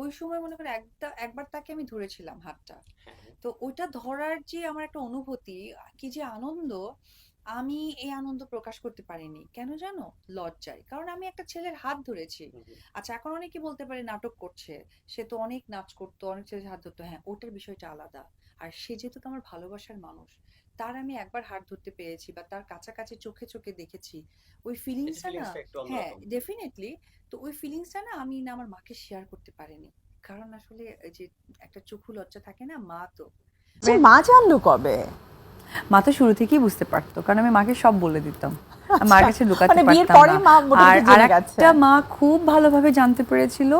ওই সময় মনে করেন একবার তাকে আমি ধরেছিলাম হাতটা। হ্যাঁ, হ্যাঁ। তো ওইটা ধরার যে আমার একটা অনুভূতি, কি যে আনন্দ, আমি এই আনন্দ প্রকাশ করতে পারিনি। কেন জানো? লজ্জায়। কারণ আমি একটা ছেলের হাত ধরেছি। হুম, হুম। আচ্ছা, এখন অনেকে বলতে পারে নাটক করছে। সে তো অনেক নাচ করতো, অনেক ছেলের হাত ধরতো। হ্যাঁ, ওটার বিষয়টা আলাদা। আর সে যেহেতু আমার ভালোবাসার মানুষ, তার আমি একবার হাত ধরতে পেরেছি বা তার কাছাকাছি চোখে, চোখে দেখেছি। ওই এই যে ফিলিংসটা না, ফিলিংসটা একটু হ্যাঁ, অন্যরকম। ডেফিনিটলি। তো ওই ফিলিংসটা না আমি না আমার মাকে শেয়ার করতে পারিনি। কারণ আসলে এই যে একটা চক্ষু লজ্জা থাকে না, মা তো। যে মা জানলো কবে? মা তো শুরু থেকেই বুঝতে পারতো, কারণ আমি মাকে সব বলে দিতাম। আমি মার আচ্ছা, কাছে লুকাতে মানে বিয়ের পারতাম না। পরেই মা আর মোটামুটি আর জেনে গেছে। একটা মা খুব ভালোভাবে জানতে পেরেছিল,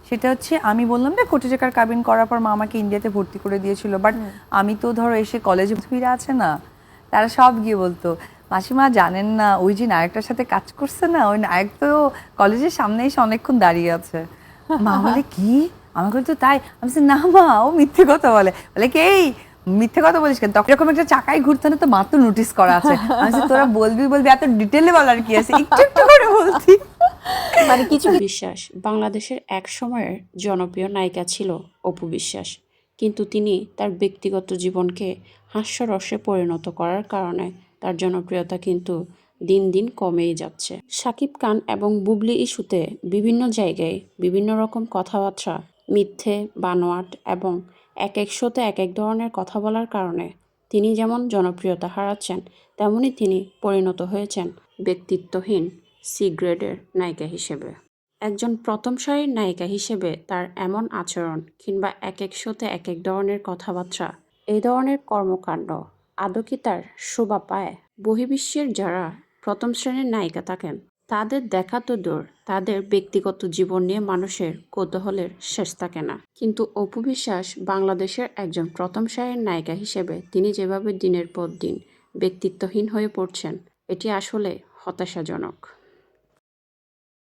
সেটা হচ্ছে আমি বললাম না কোটি টাকার কাবিন করার পর মা আমাকে ইন্ডিয়াতে ভর্তি করে দিয়েছিল, বাট আমি তো ধরো এসে কলেজে ফিরে আছে না, তারা সব গিয়ে বলতো মাসিমা জানেন না ওই যে নায়কটার সাথে কাজ করছে না, ওই নায়ক তো কলেজের সামনে এসে অনেকক্ষণ দাঁড়িয়ে আছে। মা বলে কি? আমাকে তো তাই। আমি বলছি, না মা, ও মিথ্যে কথা বলে। বলে কি এই মিথ্যে কথা বলিস কেন? তখন এরকম একটা চাকায় ঘুরতে না, তো মা তো নোটিস করা আছে। আমি বলছি, তোরা বলবি বলবি, এত ডিটেলে বলার কি আছে, একটু একটু করে বলছি। মানে কিছু অপু বিশ্বাস বাংলাদেশের এক সময়ের জনপ্রিয় নায়িকা ছিল অপু বিশ্বাস, কিন্তু তিনি তার ব্যক্তিগত জীবনকে হাস্যরসে পরিণত করার কারণে তার জনপ্রিয়তা কিন্তু দিন দিন কমেই যাচ্ছে। শাকিব খান এবং বুবলি ইস্যুতে বিভিন্ন জায়গায় বিভিন্ন রকম কথাবার্তা, মিথ্যে, বানোয়াট এবং এক এক শোতে এক এক ধরনের কথা বলার কারণে তিনি যেমন জনপ্রিয়তা হারাচ্ছেন, তেমনি তিনি পরিণত হয়েছেন ব্যক্তিত্বহীন সি গ্রেডের নায়িকা হিসেবে। একজন প্রথম সারির নায়িকা হিসেবে তার এমন আচরণ কিংবা এক এক শোতে এক এক ধরনের কথাবার্তা, এই ধরনের কর্মকাণ্ড আদৌ কি তার শোভা পায়? বহির্বিশ্বের যারা প্রথম শ্রেণীর নায়িকা থাকেন, তাদের দেখা তো দূর, তাদের ব্যক্তিগত জীবন নিয়ে মানুষের কৌতূহলের শেষ থাকে না। কিন্তু অপু বিশ্বাস বাংলাদেশের একজন প্রথম সারির নায়িকা হিসেবে তিনি যেভাবে দিনের পর দিন ব্যক্তিত্বহীন হয়ে পড়ছেন, এটি আসলে হতাশাজনক।